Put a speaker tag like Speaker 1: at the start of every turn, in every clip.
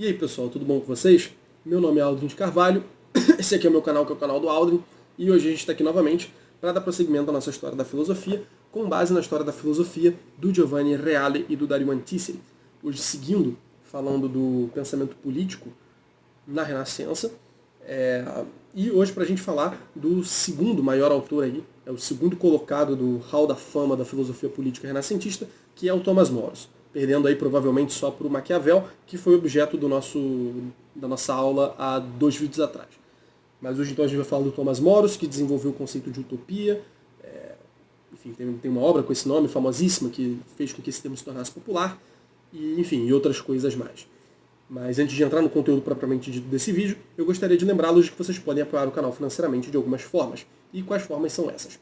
Speaker 1: aí pessoal, tudo bom com vocês? Meu nome é Aldrin de Carvalho, esse aqui é o meu canal, que é o canal do Aldrin, e hoje a gente está aqui novamente para dar prosseguimento à nossa história da filosofia, com base na história da filosofia do Giovanni Reale e do Dario Antiseri. Hoje seguindo, falando do pensamento político na Renascença, e hoje para a gente falar do segundo maior autor aí, é o segundo colocado do hall da fama da filosofia política renascentista, que é o Thomas More, perdendo aí provavelmente só para o Maquiavel, que foi objeto da nossa aula há 2 vídeos atrás. Mas hoje então a gente vai falar do Thomas More, que desenvolveu o conceito de utopia, enfim, tem uma obra com esse nome famosíssima que fez com que esse termo se tornasse popular, e enfim, e outras coisas mais. Mas antes de entrar no conteúdo propriamente dito desse vídeo, eu gostaria de lembrá-los de que vocês podem apoiar o canal financeiramente de algumas formas. E quais formas são essas?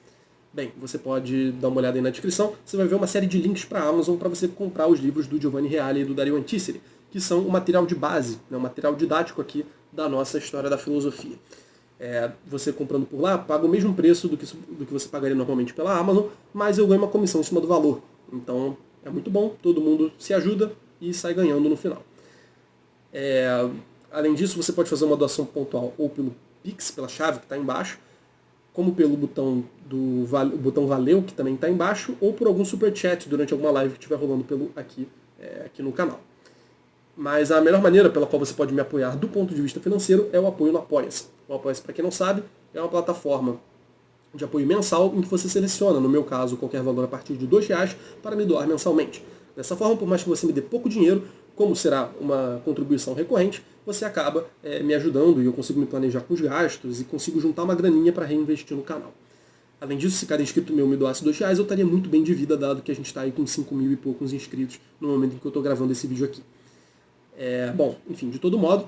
Speaker 1: Bem, você pode dar uma olhada aí na descrição, você vai ver uma série de links para a Amazon para você comprar os livros do Giovanni Reale e do Dario Antiseri, que são o material de base, o material didático aqui da nossa história da filosofia. Você comprando por lá, paga o mesmo preço do que você pagaria normalmente pela Amazon, mas eu ganho uma comissão em cima do valor. Então é muito bom, todo mundo se ajuda e sai ganhando no final. Além disso, você pode fazer uma doação pontual ou pelo Pix, pela chave que está embaixo, como pelo botão Valeu, que também está embaixo, ou por algum superchat durante alguma live que estiver rolando aqui no canal. Mas a melhor maneira pela qual você pode me apoiar do ponto de vista financeiro é o apoio no Apoia-se. O Apoia-se, para quem não sabe, é uma plataforma de apoio mensal em que você seleciona, no meu caso, qualquer valor a partir de R$2 para me doar mensalmente. Dessa forma, por mais que você me dê pouco dinheiro, como será uma contribuição recorrente, você acaba me ajudando e eu consigo me planejar com os gastos e consigo juntar uma graninha para reinvestir no canal. Além disso, se cada inscrito meu me doasse R$2, eu estaria muito bem de vida, dado que a gente está aí com 5.000 e poucos inscritos no momento em que eu estou gravando esse vídeo aqui. Bom, enfim, de todo modo,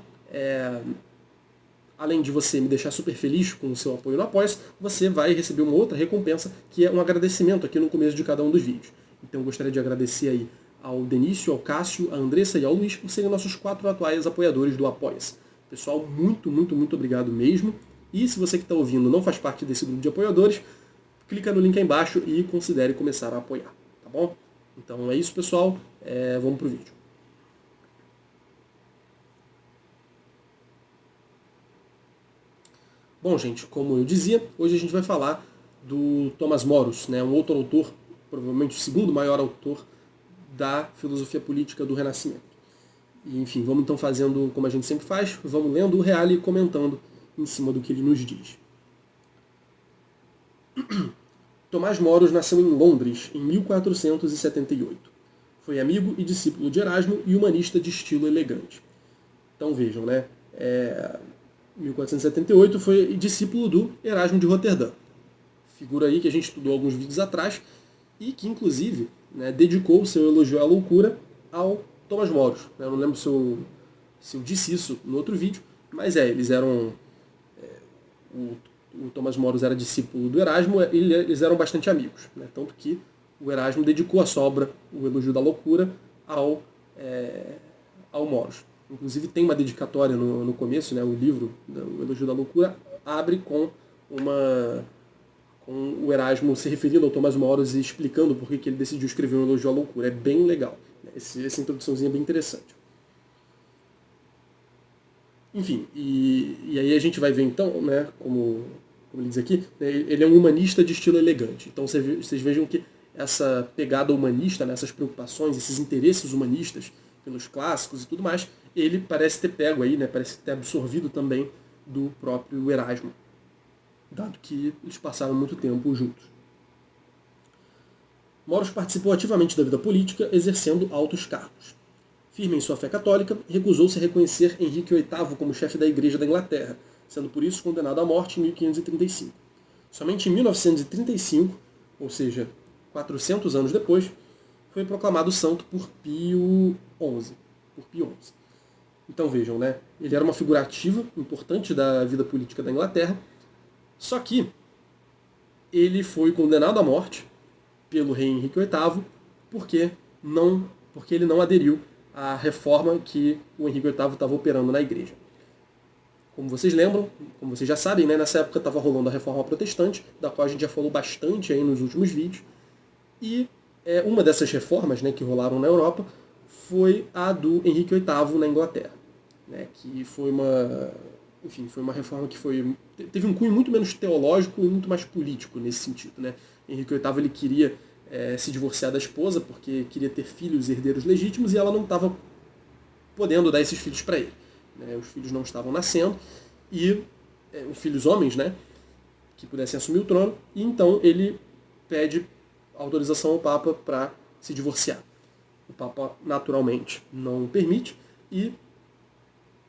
Speaker 1: além de você me deixar super feliz com o seu apoio no Apoia-se, você vai receber uma outra recompensa, que é um agradecimento aqui no começo de cada um dos vídeos. Então eu gostaria de agradecer aí ao Denício, ao Cássio, à Andressa e ao Luiz por serem nossos 4 atuais apoiadores do Apoia-se. Pessoal, muito, muito, muito obrigado mesmo. E se você que está ouvindo não faz parte desse grupo de apoiadores, clica no link aí embaixo e considere começar a apoiar, tá bom? Então é isso, pessoal. Vamos pro vídeo. Bom, gente, como eu dizia, hoje a gente vai falar do Thomas More, um outro autor, provavelmente o segundo maior autor da filosofia política do Renascimento. E, enfim, vamos então fazendo como a gente sempre faz, vamos lendo o Reale e comentando em cima do que ele nos diz. Tomás More nasceu em Londres em 1478. Foi amigo e discípulo de Erasmo e humanista de estilo elegante. Então vejam, 1478 foi discípulo do Erasmo de Roterdã. Figura aí que a gente estudou alguns vídeos atrás e que, inclusive, dedicou o seu elogio à loucura ao Thomas More. Eu não lembro se eu disse isso no outro vídeo, mas eles eram... O Thomas More era discípulo do Erasmo, eles eram bastante amigos. Tanto que o Erasmo dedicou a sua obra, o Elogio da Loucura, ao More. Inclusive tem uma dedicatória no começo, o livro, o Elogio da Loucura, abre com o Erasmo se referindo ao Thomas More e explicando por que ele decidiu escrever um Elogio à Loucura. É bem legal. Essa introduçãozinha é bem interessante. Enfim, e aí a gente vai ver então, como ele diz aqui, ele é um humanista de estilo elegante. Então vocês vejam que essa pegada humanista, essas preocupações, esses interesses humanistas pelos clássicos e tudo mais, ele parece ter pego aí, parece ter absorvido também do próprio Erasmo, dado que eles passaram muito tempo juntos. Moros participou ativamente da vida política, exercendo altos cargos. Firme em sua fé católica, recusou-se a reconhecer Henrique VIII como chefe da Igreja da Inglaterra, sendo por isso condenado à morte em 1535. Somente em 1935, ou seja, 400 anos depois, foi proclamado santo por Pio XI. Então vejam, ele era uma figura ativa, importante da vida política da Inglaterra, só que ele foi condenado à morte pelo rei Henrique VIII porque ele não aderiu à reforma que o Henrique VIII estava operando na igreja. Como vocês lembram, como vocês já sabem, nessa época estava rolando a reforma protestante, da qual a gente já falou bastante aí nos últimos vídeos, e uma dessas reformas que rolaram na Europa foi a do Henrique VIII na Inglaterra. né, que foi uma reforma que teve um cunho muito menos teológico e muito mais político nesse sentido, né. Henrique VIII ele queria se divorciar da esposa porque queria ter filhos herdeiros legítimos e ela não estava podendo dar esses filhos para ele, né. Os filhos não estavam nascendo e os filhos homens, né, que pudessem assumir o trono, e então ele pede autorização ao Papa para se divorciar. O Papa, naturalmente, não permite, e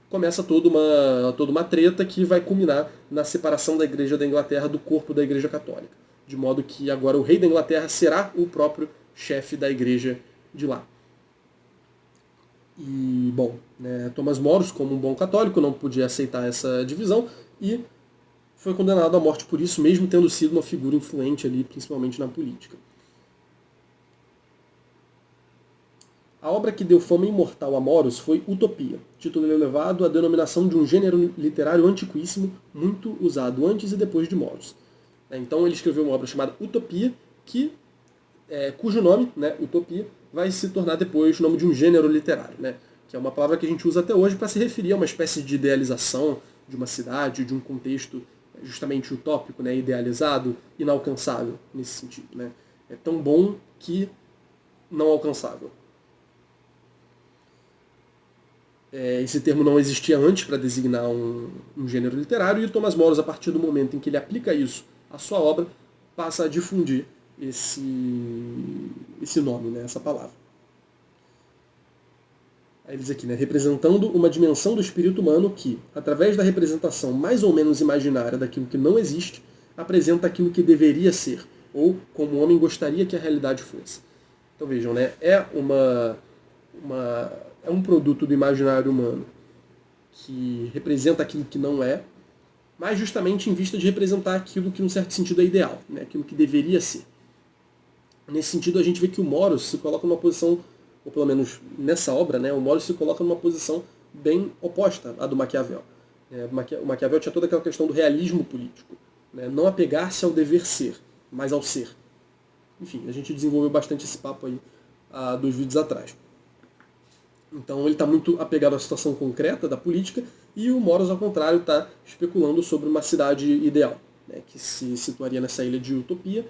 Speaker 1: começa toda uma treta que vai culminar na separação da Igreja da Inglaterra do corpo da Igreja Católica. De modo que agora o rei da Inglaterra será o próprio chefe da Igreja de lá. E, bom, né, Thomas Moros, como um bom católico, não podia aceitar essa divisão e foi condenado à morte por isso, mesmo tendo sido uma figura influente ali, principalmente na política. A obra que deu fama imortal a Moros foi Utopia, título elevado à denominação de um gênero literário antiquíssimo, muito usado antes e depois de Moros. Então ele escreveu uma obra chamada Utopia, cujo nome, né, Utopia, vai se tornar depois o nome de um gênero literário, né, que é uma palavra que a gente usa até hoje para se referir a uma espécie de idealização de uma cidade, de um contexto justamente utópico, né, idealizado, inalcançável nesse sentido. Né. É tão bom que não alcançável. Esse termo não existia antes para designar um gênero literário, e o Thomas Moros, a partir do momento em que ele aplica isso à sua obra, passa a difundir esse nome, né, essa palavra. Aí ele diz aqui, né, representando uma dimensão do espírito humano que, através da representação mais ou menos imaginária daquilo que não existe, apresenta aquilo que deveria ser, ou como o homem gostaria que a realidade fosse. Então vejam, né, é um produto do imaginário humano que representa aquilo que não é, mas justamente em vista de representar aquilo que, num certo sentido, é ideal, né? Aquilo que deveria ser. Nesse sentido, a gente vê que o Moros se coloca numa posição, ou pelo menos nessa obra, né, o Moros se coloca numa posição bem oposta à do Maquiavel. O Maquiavel tinha toda aquela questão do realismo político, né? Não apegar-se ao dever ser, mas ao ser. Enfim, a gente desenvolveu bastante esse papo aí há 2 vídeos atrás. Então ele está muito apegado à situação concreta da política, e o Moros, ao contrário, está especulando sobre uma cidade ideal, né, que se situaria nessa ilha de Utopia,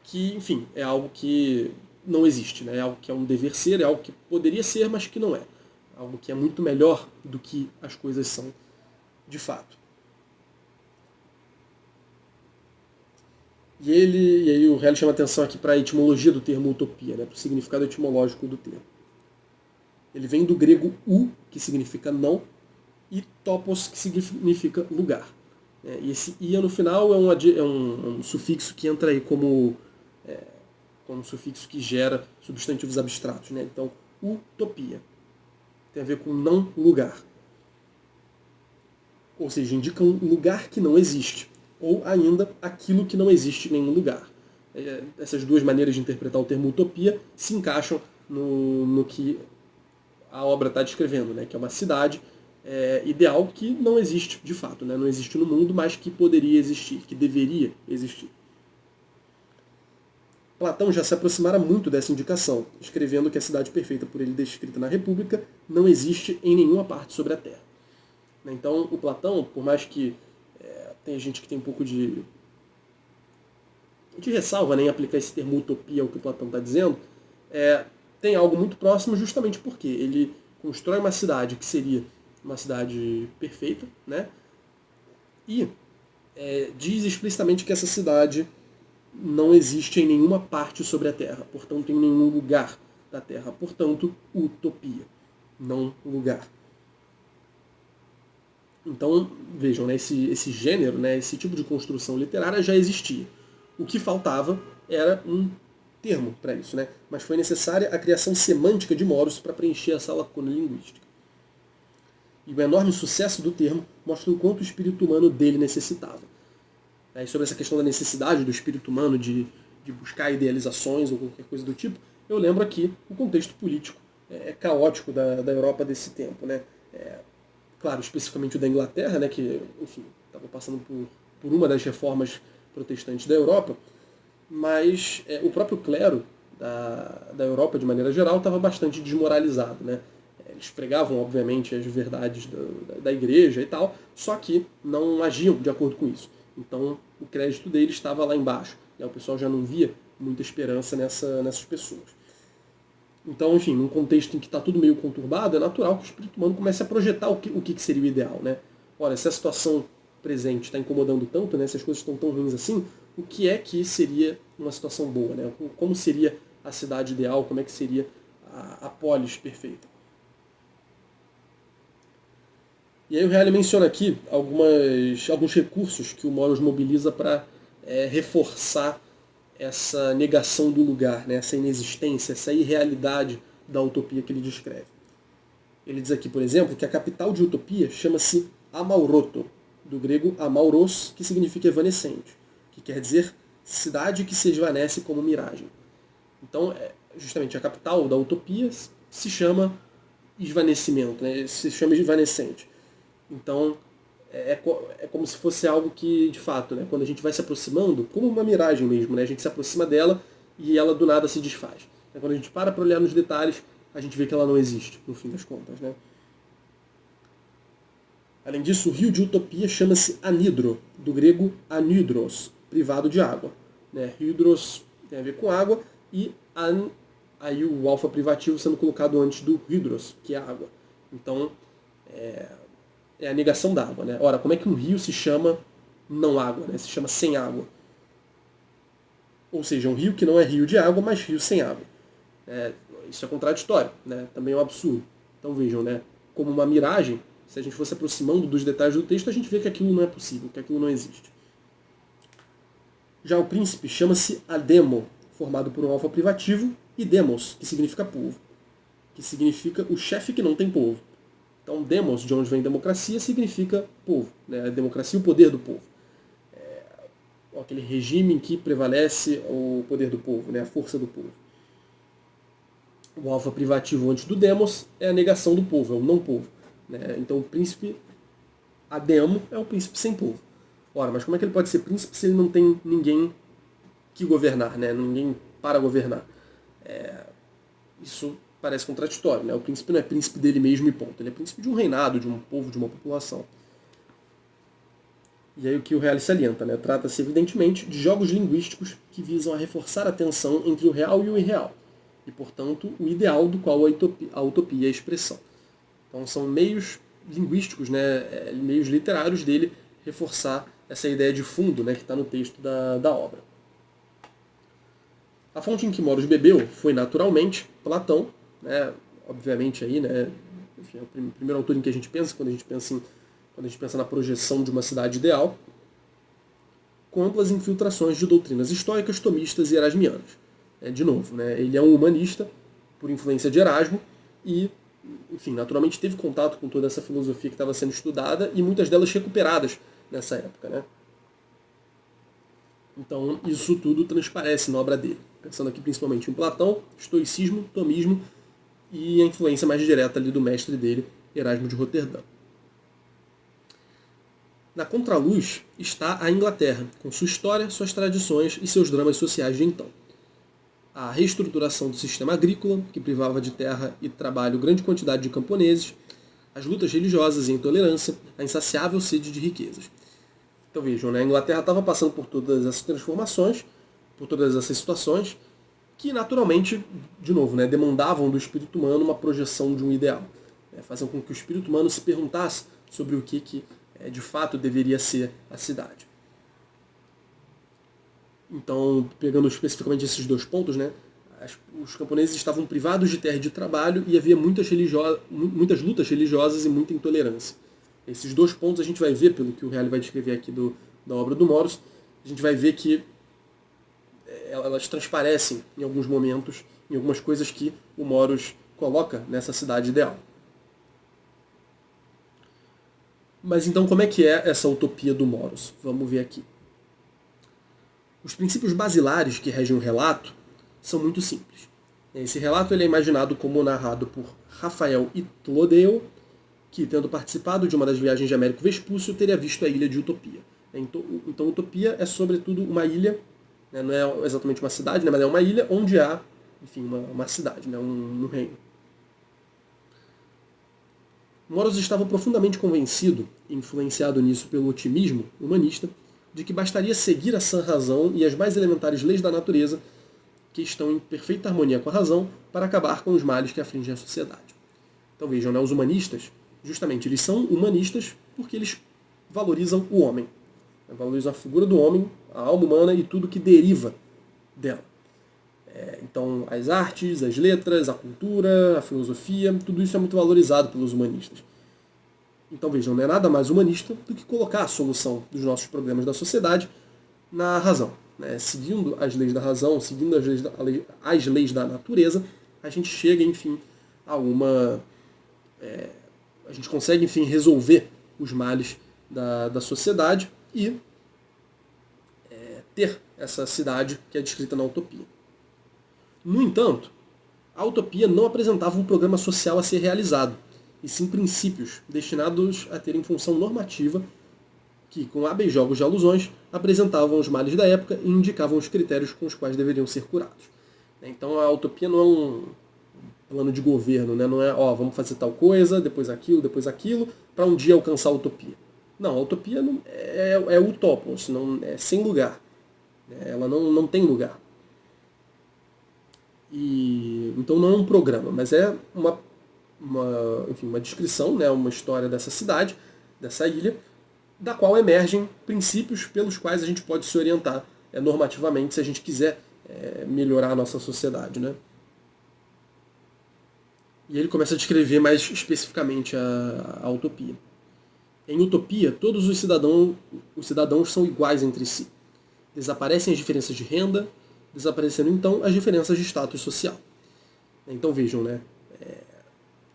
Speaker 1: que, enfim, é algo que não existe, né, é algo que é um dever ser, é algo que poderia ser, mas que não é. Algo que é muito melhor do que as coisas são de fato. E aí o Helley chama atenção aqui para a etimologia do termo utopia, né, para o significado etimológico do termo. Ele vem do grego u, que significa não, e topos, que significa lugar. E esse ia no final é um sufixo que entra aí como um sufixo que gera substantivos abstratos. Né? Então, utopia tem a ver com não lugar. Ou seja, indica um lugar que não existe. Ou ainda aquilo que não existe em nenhum lugar. Essas duas maneiras de interpretar o termo utopia se encaixam no que a obra está descrevendo, né? Que é uma cidade ideal que não existe de fato, né? Não existe no mundo, mas que poderia existir, que deveria existir. Platão já se aproximara muito dessa indicação, escrevendo que a cidade perfeita por ele descrita na República não existe em nenhuma parte sobre a Terra. Então, o Platão, por mais que tem gente que tem um pouco de ressalva, né, em aplicar esse termo utopia ao que o Platão está dizendo, tem algo muito próximo, justamente porque ele constrói uma cidade que seria uma cidade perfeita, né? E diz explicitamente que essa cidade não existe em nenhuma parte sobre a Terra, portanto em nenhum lugar da Terra, portanto utopia, não lugar. Então, vejam, né, esse gênero, né, esse tipo de construção literária já existia. O que faltava era um termo para isso, né? Mas foi necessária a criação semântica de Moros para preencher essa lacuna linguística. E o enorme sucesso do termo mostra o quanto o espírito humano dele necessitava. E sobre essa questão da necessidade do espírito humano de buscar idealizações ou qualquer coisa do tipo, eu lembro aqui o contexto político caótico da Europa desse tempo, né? Claro, especificamente o da Inglaterra, né, que, enfim, estava passando por uma das reformas protestantes da Europa, mas o próprio clero da Europa, de maneira geral, estava bastante desmoralizado, né? Eles pregavam, obviamente, as verdades da igreja e tal, só que não agiam de acordo com isso. Então, o crédito deles estava lá embaixo. O pessoal já não via muita esperança nessas pessoas. Então, enfim, num contexto em que está tudo meio conturbado, é natural que o espírito humano comece a projetar o que seria o ideal, né? Olha, se a situação presente está incomodando tanto, né, se as coisas estão tão ruins assim, o que é que seria uma situação boa, né? Como seria a cidade ideal, como é que seria a polis perfeita. E aí o Reale menciona aqui alguns recursos que o Moros mobiliza para reforçar essa negação do lugar, né? Essa inexistência, essa irrealidade da utopia que ele descreve. Ele diz aqui, por exemplo, que a capital de utopia chama-se Amauroto, do grego amauros, que significa evanescente, que quer dizer cidade que se esvanece como miragem. Então, justamente, a capital da utopia se chama esvanecimento, né? Se chama evanescente. Então, é como se fosse algo que, de fato, né, quando a gente vai se aproximando, como uma miragem mesmo, né, a gente se aproxima dela e ela do nada se desfaz. Quando a gente para olhar nos detalhes, a gente vê que ela não existe, no fim das contas. Né? Além disso, o rio de utopia chama-se Anidro, do grego anidros, privado de água. Né? Hydros tem a ver com água e aí o alfa privativo sendo colocado antes do hydros, que é água. Então, é a negação da água. Né? Ora, como é que um rio se chama não água, né? Se chama sem água? Ou seja, um rio que não é rio de água, mas rio sem água. Isso é contraditório, né? Também é um absurdo. Então vejam, né? Como uma miragem, se a gente fosse aproximando dos detalhes do texto, a gente vê que aquilo não é possível, que aquilo não existe. Já o príncipe chama-se Ademo, formado por um alfa privativo, e demos, que significa povo, que significa o chefe que não tem povo. Então, demos, de onde vem democracia, significa povo. Né? A democracia, o poder do povo. Aquele regime em que prevalece o poder do povo, né? A força do povo. O alfa privativo antes do demos é a negação do povo, é o não povo. Né? Então, o príncipe Ademo é o príncipe sem povo. Ora, mas como é que ele pode ser príncipe se ele não tem ninguém que governar, né? Ninguém para governar? Isso parece contraditório, né? O príncipe não é príncipe dele mesmo e ponto. Ele é príncipe de um reinado, de um povo, de uma população. E aí o que o Reale salienta, né? Trata-se evidentemente de jogos linguísticos que visam a reforçar a tensão entre o real e o irreal, e portanto o ideal do qual a utopia é a expressão. Então são meios linguísticos, né? Meios literários dele reforçar essa ideia de fundo, né? Que está no texto da obra. A fonte em que Moros bebeu foi naturalmente Platão, né? Obviamente aí, né? Enfim, é o primeiro autor em que a gente pensa quando a gente pensa na projeção de uma cidade ideal, com amplas infiltrações de doutrinas estoicas, tomistas e erasmianas. De novo, né, ele é um humanista, por influência de Erasmo, e, enfim, naturalmente teve contato com toda essa filosofia que estava sendo estudada, e muitas delas recuperadas nessa época. Né? Então, isso tudo transparece na obra dele. Pensando aqui principalmente em Platão, estoicismo, tomismo, e a influência mais direta ali do mestre dele, Erasmo de Roterdã. Na contraluz está a Inglaterra, com sua história, suas tradições e seus dramas sociais de então. A reestruturação do sistema agrícola, que privava de terra e trabalho grande quantidade de camponeses, as lutas religiosas e a intolerância, a insaciável sede de riquezas. Então vejam, né, a Inglaterra estava passando por todas essas transformações, por todas essas situações, que naturalmente, de novo, né, demandavam do espírito humano uma projeção de um ideal. Faziam com que o espírito humano se perguntasse sobre o que de fato deveria ser a cidade. Então, pegando especificamente esses dois pontos, né, os camponeses estavam privados de terra e de trabalho e havia muitas lutas religiosas e muita intolerância. Esses dois pontos a gente vai ver, pelo que o Reale vai descrever aqui da obra do Moros, a gente vai ver que elas transparecem em alguns momentos, em algumas coisas que o Moros coloca nessa cidade ideal. Mas então como é que é essa utopia do Moros? Vamos ver aqui. Os princípios basilares que regem o relato são muito simples. Esse relato ele é imaginado como narrado por Rafael Itlodeo, que, tendo participado de uma das viagens de Américo Vespúcio, teria visto a ilha de Utopia. Então Utopia é sobretudo uma ilha, né, não é exatamente uma cidade, né, mas é uma ilha onde há, enfim, uma cidade, né, um reino. Moros estava profundamente convencido, influenciado nisso pelo otimismo humanista, de que bastaria seguir a sã razão e as mais elementares leis da natureza, que estão em perfeita harmonia com a razão, para acabar com os males que afligem a sociedade. Então vejam, né, os humanistas, justamente, eles são humanistas porque eles valorizam o homem. Valorizam a figura do homem, a alma humana e tudo que deriva dela. Então, as artes, as letras, a cultura, a filosofia, tudo isso é muito valorizado pelos humanistas. Então, vejam, não é nada mais humanista do que colocar a solução dos nossos problemas da sociedade na razão. Né? Seguindo as leis da razão, seguindo as leis da natureza, a gente chega, enfim, a uma... a gente consegue, enfim, resolver os males da sociedade e ter essa cidade que é descrita na utopia. No entanto, a utopia não apresentava um programa social a ser realizado, e sim princípios destinados a terem função normativa que, com hábeis jogos de alusões, apresentavam os males da época e indicavam os critérios com os quais deveriam ser curados. Então a utopia não é um plano de governo, né? Não é, vamos fazer tal coisa, depois aquilo, para um dia alcançar a utopia. Não, a utopia não é utopos, não é sem lugar. Ela não tem lugar. Então não é um programa, mas é uma descrição, né, uma história dessa cidade, dessa ilha, da qual emergem princípios pelos quais a gente pode se orientar normativamente se a gente quiser melhorar a nossa sociedade. Né? E ele começa a descrever mais especificamente a utopia. Em utopia, todos os cidadãos são iguais entre si. Desaparecem as diferenças de renda, desaparecendo então as diferenças de status social. Então vejam, né?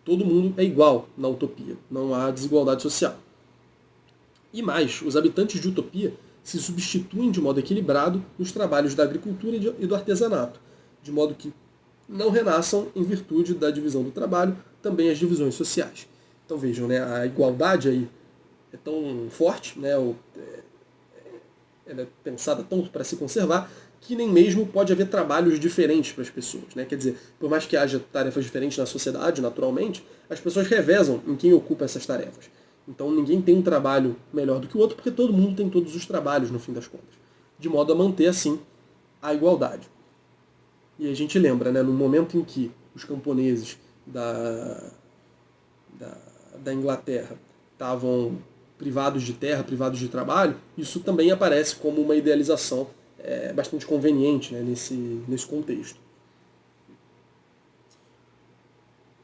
Speaker 1: Todo mundo é igual na utopia, não há desigualdade social. E mais, os habitantes de utopia se substituem de modo equilibrado nos trabalhos da agricultura e do artesanato, de modo que não renasçam em virtude da divisão do trabalho, também as divisões sociais. Então vejam, né? A igualdade aí é tão forte, né? Ela é pensada tanto para se conservar, que nem mesmo pode haver trabalhos diferentes para as pessoas. Né? Quer dizer, por mais que haja tarefas diferentes na sociedade, naturalmente, as pessoas revezam em quem ocupa essas tarefas. Então ninguém tem um trabalho melhor do que o outro, porque todo mundo tem todos os trabalhos, no fim das contas. De modo a manter, assim, a igualdade. E a gente lembra, né, no momento em que os camponeses da Inglaterra estavam privados de terra, privados de trabalho, isso também aparece como uma idealização bastante conveniente, né, nesse contexto.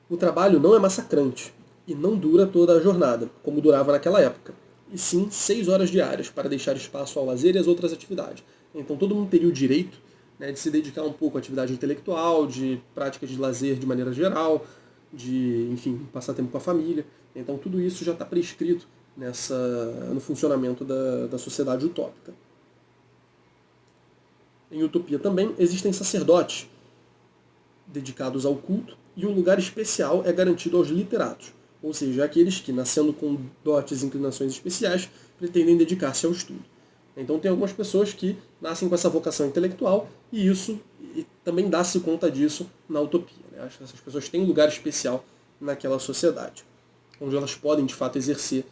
Speaker 1: O trabalho não é massacrante e não dura toda a jornada, como durava naquela época, e sim 6 horas diárias para deixar espaço ao lazer e às outras atividades. Então todo mundo teria o direito, né, de se dedicar um pouco à atividade intelectual, de práticas de lazer de maneira geral, de, enfim, passar tempo com a família. Então tudo isso já está prescrito no funcionamento da sociedade utópica. Em utopia também existem sacerdotes dedicados ao culto e um lugar especial é garantido aos literatos, ou seja, aqueles que, nascendo com dotes e inclinações especiais, pretendem dedicar-se ao estudo. Então tem algumas pessoas que nascem com essa vocação intelectual e também dá-se conta disso na utopia. Né? Acho que essas pessoas têm um lugar especial naquela sociedade, onde elas podem de fato exercer,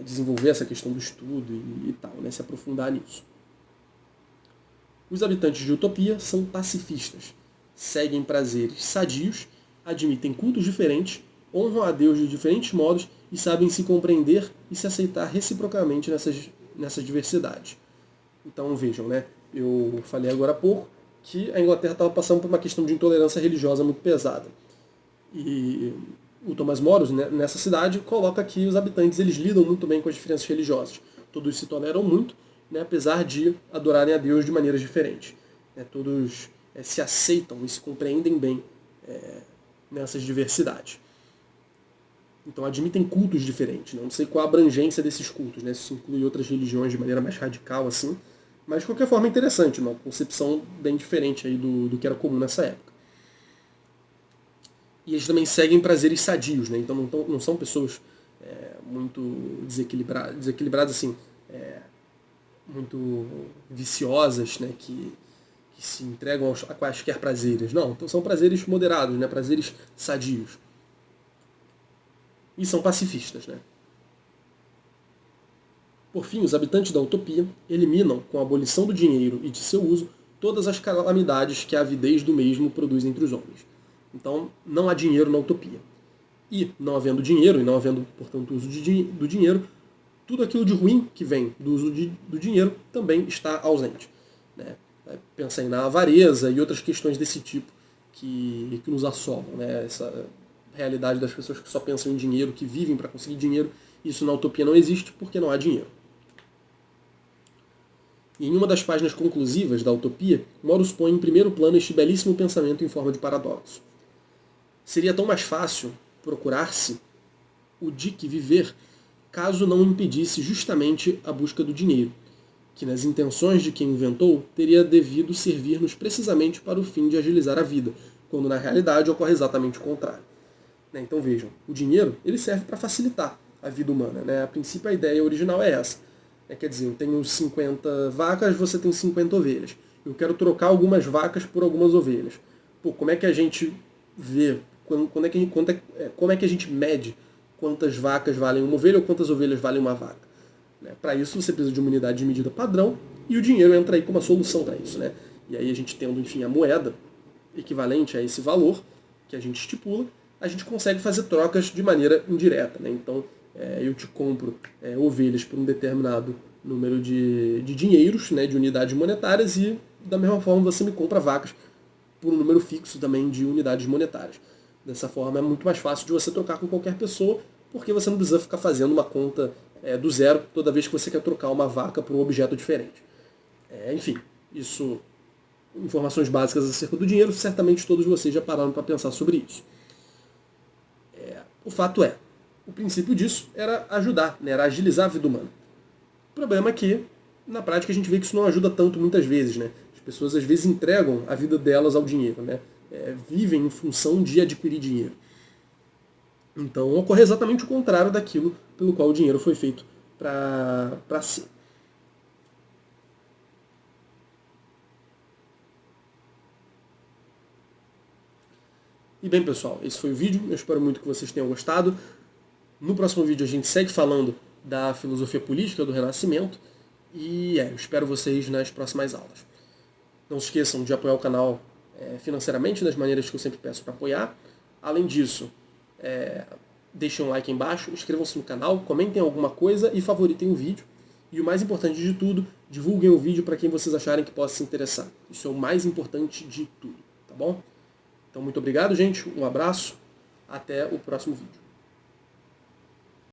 Speaker 1: desenvolver essa questão do estudo e tal, né? Se aprofundar nisso. Os habitantes de utopia são pacifistas, seguem prazeres sadios, admitem cultos diferentes, honram a Deus de diferentes modos e sabem se compreender e se aceitar reciprocamente nessas diversidades. Então vejam, né? Eu falei agora há pouco que a Inglaterra estava passando por uma questão de intolerância religiosa muito pesada. E o Thomas Moros, né, nessa cidade, coloca que os habitantes eles lidam muito bem com as diferenças religiosas. Todos se toleram muito, né, apesar de adorarem a Deus de maneiras diferentes. Todos se aceitam e se compreendem bem nessas diversidades. Então admitem cultos diferentes. Não sei qual a abrangência desses cultos, né, se isso inclui outras religiões de maneira mais radical, assim, mas de qualquer forma é interessante, uma concepção bem diferente aí do que era comum nessa época. E eles também seguem prazeres sadios, né? Então não são pessoas muito desequilibradas assim, muito viciosas, né? Que se entregam a quaisquer prazeres. Não, então são prazeres moderados, né? Prazeres sadios. e são pacifistas, né? Por fim, os habitantes da utopia eliminam, com a abolição do dinheiro e de seu uso, todas as calamidades que a avidez do mesmo produz entre os homens. Então, não há dinheiro na utopia. E, não havendo dinheiro, e não havendo, portanto, uso do dinheiro, tudo aquilo de ruim que vem do uso do dinheiro também está ausente. Né? Pensa aí na avareza e outras questões desse tipo que nos assolam. Né? Essa realidade das pessoas que só pensam em dinheiro, que vivem para conseguir dinheiro, isso na utopia não existe porque não há dinheiro. E em uma das páginas conclusivas da utopia, Morus põe em primeiro plano este belíssimo pensamento em forma de paradoxo. Seria tão mais fácil procurar-se o de que viver caso não impedisse justamente a busca do dinheiro, que nas intenções de quem inventou teria devido servir-nos precisamente para o fim de agilizar a vida, quando na realidade ocorre exatamente o contrário. Então vejam, o dinheiro ele serve para facilitar a vida humana. Né? A princípio a ideia original é essa. Quer dizer, eu tenho 50 vacas, você tem 50 ovelhas. Eu quero trocar algumas vacas por algumas ovelhas. Pô, como é que a gente vê, como é que a gente mede quantas vacas valem uma ovelha ou quantas ovelhas valem uma vaca? Para isso você precisa de uma unidade de medida padrão e o dinheiro entra aí como uma solução para isso. Né? E aí a gente tendo, enfim, a moeda equivalente a esse valor que a gente estipula, a gente consegue fazer trocas de maneira indireta. Né? Então, eu te compro ovelhas por um determinado número de dinheiros, né, de unidades monetárias, e da mesma forma você me compra vacas por um número fixo também de unidades monetárias. Dessa forma é muito mais fácil de você trocar com qualquer pessoa, porque você não precisa ficar fazendo uma conta do zero toda vez que você quer trocar uma vaca por um objeto diferente. Enfim, isso, informações básicas acerca do dinheiro, certamente todos vocês já pararam para pensar sobre isso. O fato é, o princípio disso era ajudar, né, era agilizar a vida humana. O problema é que, na prática, a gente vê que isso não ajuda tanto muitas vezes. Né? As pessoas às vezes entregam a vida delas ao dinheiro, né? Vivem em função de adquirir dinheiro. Então ocorre exatamente o contrário daquilo pelo qual o dinheiro foi feito para si. E bem, pessoal, esse foi o vídeo. Eu espero muito que vocês tenham gostado. No próximo vídeo a gente segue falando da filosofia política do Renascimento. E eu espero vocês nas próximas aulas. Não se esqueçam de apoiar o canal financeiramente, das maneiras que eu sempre peço para apoiar. Além disso, deixem um like aí embaixo, inscrevam-se no canal, comentem alguma coisa e favoritem o vídeo. E o mais importante de tudo, divulguem o vídeo para quem vocês acharem que possa se interessar. Isso é o mais importante de tudo, tá bom? Então, muito obrigado, gente. Um abraço. Até o próximo vídeo.